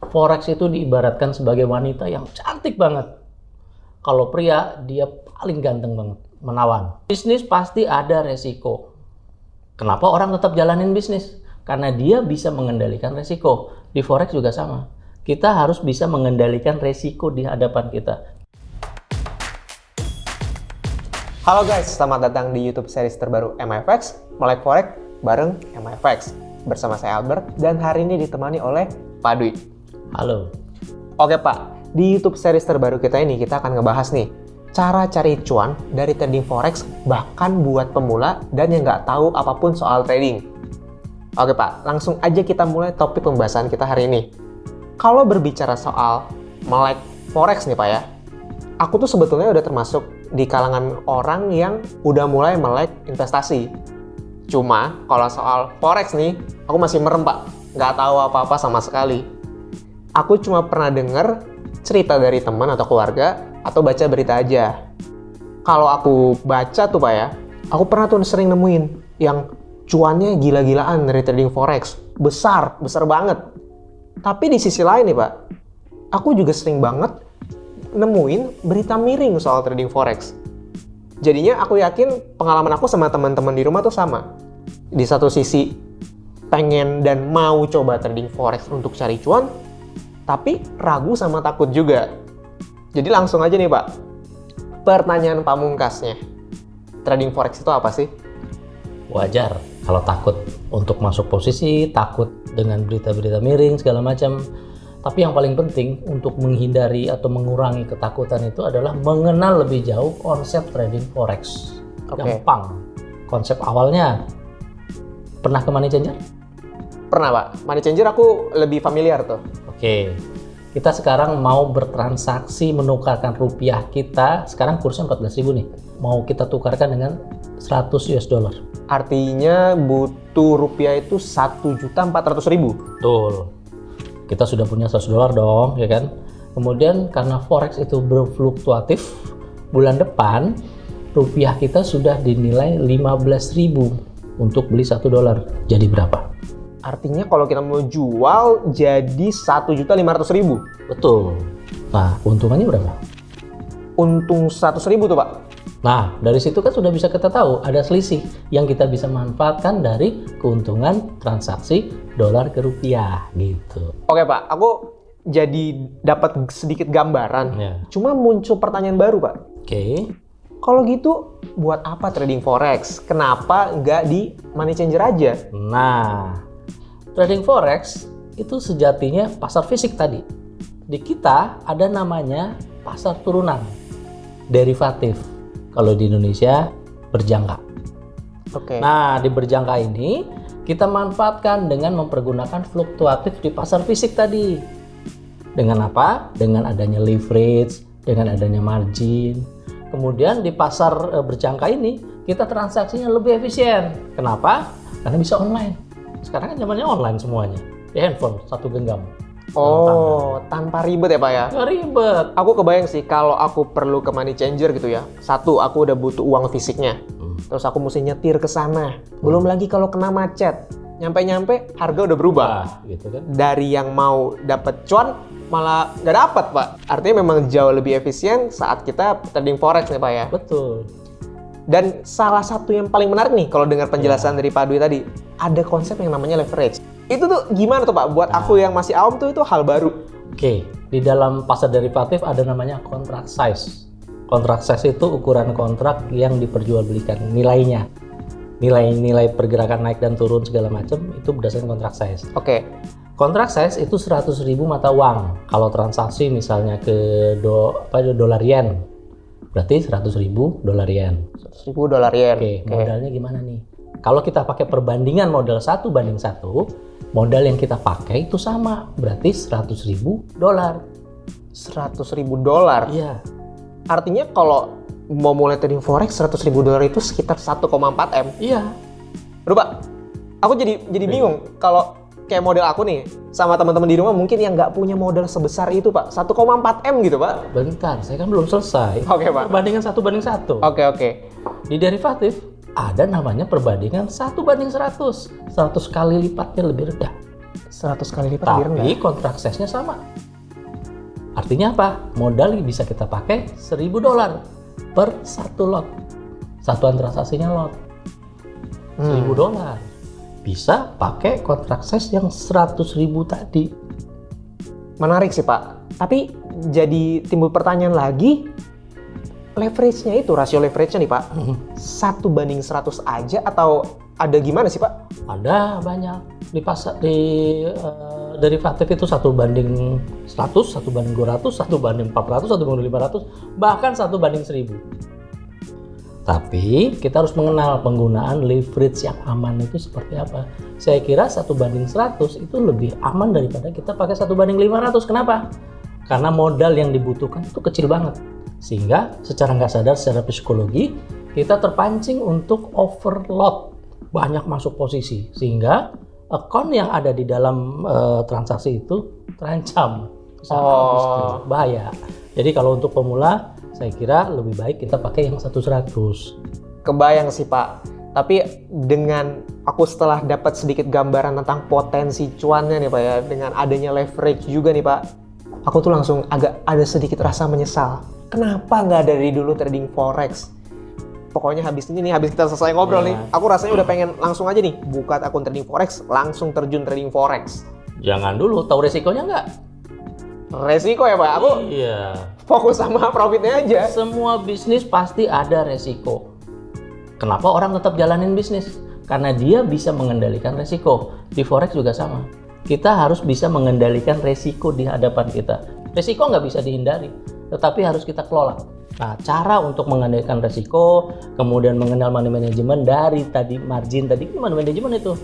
Forex itu diibaratkan sebagai wanita yang cantik banget. Kalau pria, dia paling ganteng banget, menawan. Bisnis pasti ada resiko. Kenapa orang tetap jalanin bisnis? Karena dia bisa mengendalikan resiko. Di Forex juga sama. Kita harus bisa mengendalikan resiko di hadapan kita. Halo guys, selamat datang di YouTube series terbaru MFX, Melek Forex bareng MFX. Bersama saya Albert dan hari ini ditemani oleh Pak Dwi. Halo. Oke Pak, di YouTube series terbaru kita ini kita akan ngebahas nih cara cari cuan dari trading Forex bahkan buat pemula dan yang nggak tahu apapun soal trading. Oke Pak, langsung aja kita mulai topik pembahasan kita hari ini. Kalau berbicara soal melek Forex nih Pak ya, aku tuh sebetulnya udah termasuk di kalangan orang yang udah mulai melek investasi. Cuma kalau soal Forex nih, aku masih merem Pak, nggak tahu apa-apa sama sekali. Aku cuma pernah denger cerita dari teman atau keluarga, atau baca berita aja. Kalau aku baca tuh Pak ya, aku pernah tuh sering nemuin yang cuannya gila-gilaan dari trading Forex. Besar banget. Tapi di sisi lain nih Pak, aku juga sering banget nemuin berita miring soal trading Forex. Jadinya aku yakin pengalaman aku sama teman-teman di rumah tuh sama. Di satu sisi pengen dan mau coba trading Forex untuk cari cuan, tapi ragu sama takut juga. Jadi langsung aja nih Pak, pertanyaan pamungkasnya. Trading Forex itu apa sih? Wajar kalau takut untuk masuk posisi, takut dengan berita-berita miring segala macam. Tapi yang paling penting untuk menghindari atau mengurangi ketakutan itu adalah mengenal lebih jauh konsep trading Forex. Gampang. Konsep awalnya, pernah ke Money Changer? Pernah Pak, Money Changer aku lebih familiar tuh. Oke, kita sekarang mau bertransaksi menukarkan rupiah kita, sekarang kursnya 14.000 nih. Mau kita tukarkan dengan 100 US dollar. Artinya butuh rupiah itu 1.400.000. Betul. Kita sudah punya 100 dolar dong, ya kan? Kemudian karena Forex itu berfluktuatif, bulan depan rupiah kita sudah dinilai 15.000 untuk beli 1 dolar. Jadi berapa? Artinya kalau kita mau jual jadi 1.500.000. Betul. Nah, keuntungannya berapa? Untung 100.000 tuh Pak. Nah, dari situ kan sudah bisa kita tahu ada selisih yang kita bisa manfaatkan dari keuntungan transaksi dolar ke rupiah gitu. Oke Pak, aku jadi dapat sedikit gambaran. Ya. Cuma muncul pertanyaan baru Pak. Oke. Kalau gitu, buat apa trading Forex? Kenapa nggak di Money Changer aja? Nah, trading Forex itu sejatinya pasar fisik tadi. Di kita ada namanya pasar turunan, derivatif. Kalau di Indonesia, berjangka. Oke. Nah, di berjangka ini kita manfaatkan dengan mempergunakan fluktuatif di pasar fisik tadi. Dengan apa? Dengan adanya leverage, dengan adanya margin. Kemudian di pasar berjangka ini kita transaksinya lebih efisien. Kenapa? Karena bisa online. Sekarang kan zamannya online semuanya. Di handphone, satu genggam. Oh, tanpa ribet ya Pak ya? Nggak ribet. Aku kebayang sih kalau aku perlu ke Money Changer gitu ya. Satu, aku udah butuh uang fisiknya. Terus aku mesti nyetir ke sana. Belum lagi kalau kena macet. Nyampe-nyampe harga udah berubah. Gitu kan. Dari yang mau dapat cuan malah nggak dapat Pak. Artinya memang jauh lebih efisien saat kita trading Forex nih Pak ya. Betul. Dan salah satu yang paling menarik nih kalau dengar penjelasan dari Pak Dwi tadi, ada konsep yang namanya leverage. Itu tuh gimana tuh Pak? Buat aku yang masih awam tuh itu hal baru. Oke, di dalam pasar derivatif ada namanya contract size. Contract size itu ukuran kontrak yang diperjualbelikan, nilainya. Nilai pergerakan naik dan turun segala macam itu berdasarkan contract size. Oke. Contract size itu 100.000 mata uang. Kalau transaksi misalnya ke dolar yen, berarti 100.000 dolar yen. 1.000 dolar yen. Oke, modalnya gimana nih? Kalau kita pakai perbandingan modal 1:1, modal yang kita pakai itu sama, berarti 100.000 dolar. 100.000 dolar? Iya. Artinya kalau mau mulai trading Forex 100.000 dolar itu sekitar 1,4 M. Iya. Aduh Pak, aku jadi bingung kalau kayak model aku nih sama teman-teman di rumah mungkin yang nggak punya modal sebesar itu Pak, 1,4 M gitu Pak. Bentar, saya kan belum selesai. Oke Pak. Perbandingan 1:1. Oke. Di derivatif ada namanya perbandingan 1:100. 100 kali lipatnya lebih rendah. 100 kali lipat biar Tapi kontrak size-nya sama. Artinya apa? Modal bisa kita pakai $1.000 per satu lot. Satuan transaksinya lot. $1.000. Bisa pakai kontrak size yang 100.000 tadi. Menarik sih Pak. Tapi jadi timbul pertanyaan lagi, leverage-nya itu, rasio leverage-nya nih Pak, 1:100 aja atau ada gimana sih Pak? Ada banyak. Di pasar derivatif itu 1:100, 1:200, 1:400, 1:500, bahkan 1:1000. Tapi kita harus mengenal penggunaan leverage yang aman itu seperti apa. Saya kira 1:100 itu lebih aman daripada kita pakai 1:500. Kenapa? Karena modal yang dibutuhkan itu kecil banget. Sehingga secara nggak sadar, secara psikologi, kita terpancing untuk overload. Banyak masuk posisi. Sehingga account yang ada di dalam transaksi itu terancam. Bahaya. Jadi kalau untuk pemula, saya kira lebih baik kita pakai yang 1:100. Kebayang sih Pak. Tapi dengan aku setelah dapat sedikit gambaran tentang potensi cuannya nih Pak ya, dengan adanya leverage juga nih Pak, aku tuh langsung agak ada sedikit rasa menyesal. Kenapa nggak dari dulu trading forex? Pokoknya habis kita selesai ngobrol nih, aku rasanya udah pengen langsung aja nih buka akun trading forex, langsung terjun trading forex. Jangan dulu, tahu resikonya nggak? Resiko ya Pak? Aku fokus sama profitnya aja. Semua bisnis pasti ada resiko. Kenapa orang tetap jalanin bisnis? Karena dia bisa mengendalikan resiko. Di forex juga sama. Kita harus bisa mengendalikan resiko di hadapan kita. Resiko nggak bisa dihindari, tetapi harus kita kelola. Nah, cara untuk mengendalikan resiko, kemudian mengenal money management dari tadi margin tadi, money management itu.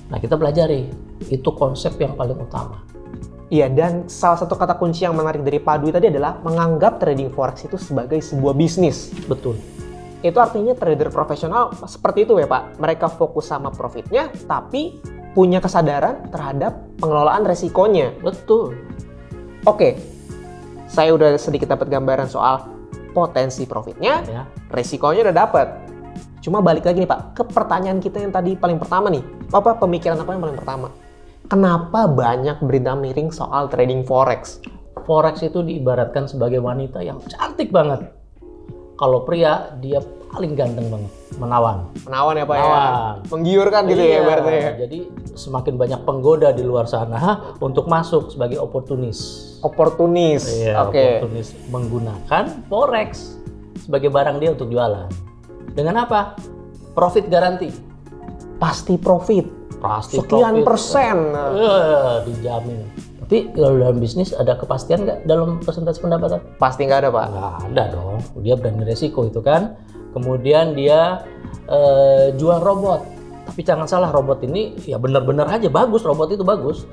Nah, kita pelajari. Itu konsep yang paling utama. Iya, dan salah satu kata kunci yang menarik dari Pak Dwi tadi adalah menganggap trading forex itu sebagai sebuah bisnis. Betul. Itu artinya trader profesional seperti itu ya Pak. Mereka fokus sama profitnya, tapi punya kesadaran terhadap pengelolaan resikonya. Betul. Oke, saya udah sedikit dapat gambaran soal potensi profitnya, resikonya udah dapat. Cuma balik lagi nih Pak, ke pertanyaan kita yang tadi paling pertama nih. Pemikiran apa yang paling pertama? Kenapa banyak berita miring soal trading forex? Forex itu diibaratkan sebagai wanita yang cantik banget. Kalau pria, dia paling ganteng banget. Menawan. Menawan ya Pak ya? Menggiurkan gitu ya berarti ya? Jadi semakin banyak penggoda di luar sana untuk masuk sebagai oportunis. Oportunis? Iya, oportunis menggunakan forex sebagai barang dia untuk jualan. Dengan apa? Profit garanti. Pasti profit. Pasti sekian profit. Persen. Dijamin. Tapi kalau dalam bisnis ada kepastian nggak dalam persentase pendapatan? Pasti nggak ada Pak? Nggak ada dong. Dia berani resiko itu kan. Kemudian dia jual robot. Tapi jangan salah, robot ini ya benar-benar aja bagus, robot itu bagus.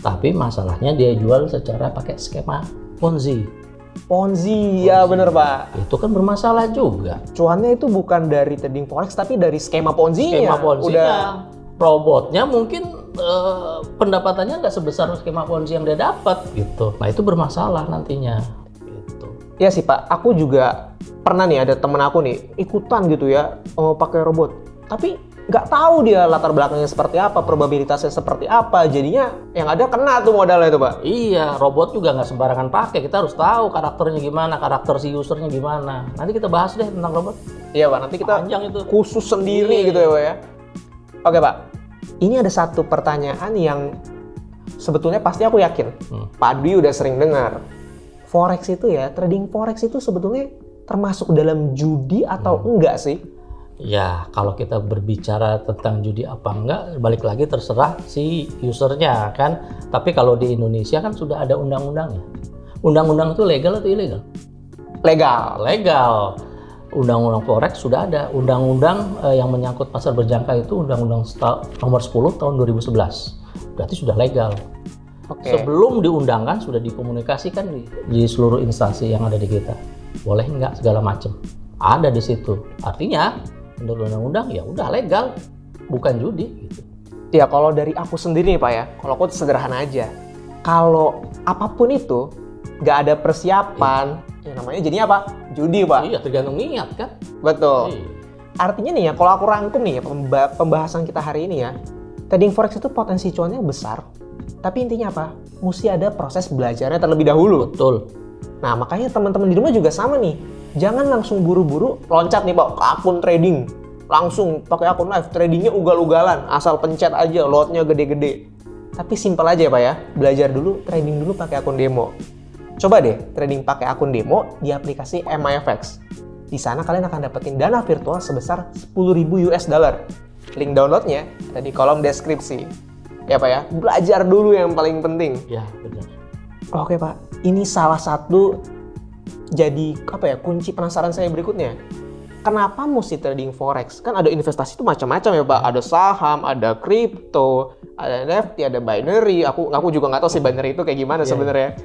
Tapi masalahnya dia jual secara pakai skema Ponzi. Ponzi, ya bener Pak. Itu kan bermasalah juga. Cuannya itu bukan dari trading forex, tapi dari skema Ponzi-nya. Skema Ponzi-nya. Robotnya mungkin pendapatannya nggak sebesar skema Ponzi yang dia dapat gitu. Nah itu bermasalah nantinya. Gitu. Ya sih Pak, aku juga pernah nih ada temen aku nih ikutan gitu ya pakai robot. Tapi nggak tahu dia latar belakangnya seperti apa, probabilitasnya seperti apa. Jadinya yang ada kena tuh modalnya itu Pak. Iya, robot juga nggak sembarangan pakai. Kita harus tahu karakternya gimana, karakter si usernya gimana. Nanti kita bahas deh tentang robot. Iya Pak, nanti kita panjang itu. Khusus sendiri gitu ya Pak ya. Oke Pak, ini ada satu pertanyaan yang sebetulnya pasti aku yakin Pak Dwi udah sering dengar. Forex itu ya, trading forex itu sebetulnya termasuk dalam judi atau enggak sih? Ya, kalau kita berbicara tentang judi apa enggak, balik lagi terserah si usernya kan. Tapi kalau di Indonesia kan sudah ada undang-undangnya. Undang-undang itu legal atau ilegal? Legal. Legal. Undang-undang forex sudah ada. Undang-undang yang menyangkut pasar berjangka itu Undang-Undang nomor 10 tahun 2011. Berarti sudah legal. Sebelum diundangkan sudah dikomunikasikan di seluruh instansi yang ada di kita. Boleh enggak segala macam. Ada di situ. Artinya menurut undang-undang ya udah legal, bukan judi gitu. Ya kalau dari aku sendiri nih Pak ya, kalau aku sederhana aja. Kalau apapun itu nggak ada persiapan, ya namanya jadinya apa? Judi Pak. Iya, tergantung niat kan. Betul. Iya. Artinya nih ya, kalau aku rangkum nih ya, pembahasan kita hari ini ya, Trading forex itu potensi cuannya besar, tapi intinya apa? Mesti ada proses belajarnya terlebih dahulu. Betul. Nah, makanya teman-teman di rumah juga sama nih. Jangan langsung buru-buru loncat nih Pak ke akun trading. Langsung pakai akun live, tradingnya ugal-ugalan, asal pencet aja, lotnya gede-gede. Tapi simpel aja ya Pak ya, belajar dulu, trading dulu pakai akun demo. Coba deh trading pakai akun demo di aplikasi MyFX. Di sana kalian akan dapetin dana virtual sebesar 10.000 US dollar. Link downloadnya ada di kolom deskripsi. Ya Pak ya, belajar dulu yang paling penting. Ya, benar. Oke Pak, ini salah satu jadi kunci penasaran saya berikutnya. Kenapa mesti trading forex? Kan ada investasi itu macam-macam ya Pak. Ada saham, ada kripto, ada NFT, ada binary. Aku juga nggak tahu sih binary itu kayak gimana sebenarnya.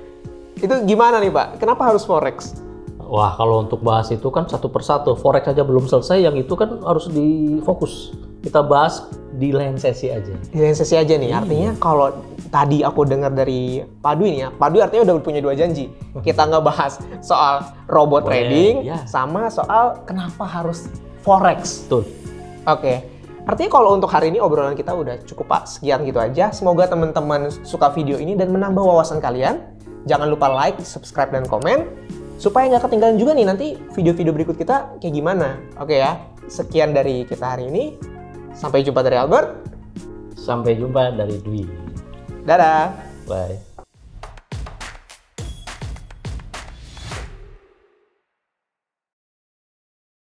Itu gimana nih Pak? Kenapa harus forex? Wah, kalau untuk bahas itu kan satu persatu. Forex aja belum selesai, yang itu kan harus difokus. Kita bahas di lain sesi aja. Di lain sesi aja nih. Artinya kalau tadi aku dengar dari Pak Dwi nih ya, Pak Dwi artinya udah punya 2 janji. Kita ngebahas soal robot trading sama soal kenapa harus forex. Betul. Oke. Artinya kalau untuk hari ini obrolan kita udah cukup Pak. Sekian gitu aja. Semoga teman-teman suka video ini dan menambah wawasan kalian. Jangan lupa like, subscribe, dan komen. Supaya nggak ketinggalan juga nih nanti video-video berikut kita kayak gimana. Oke ya. Sekian dari kita hari ini. Sampai jumpa dari Albert. Sampai jumpa dari Dwi. Dadah. Bye.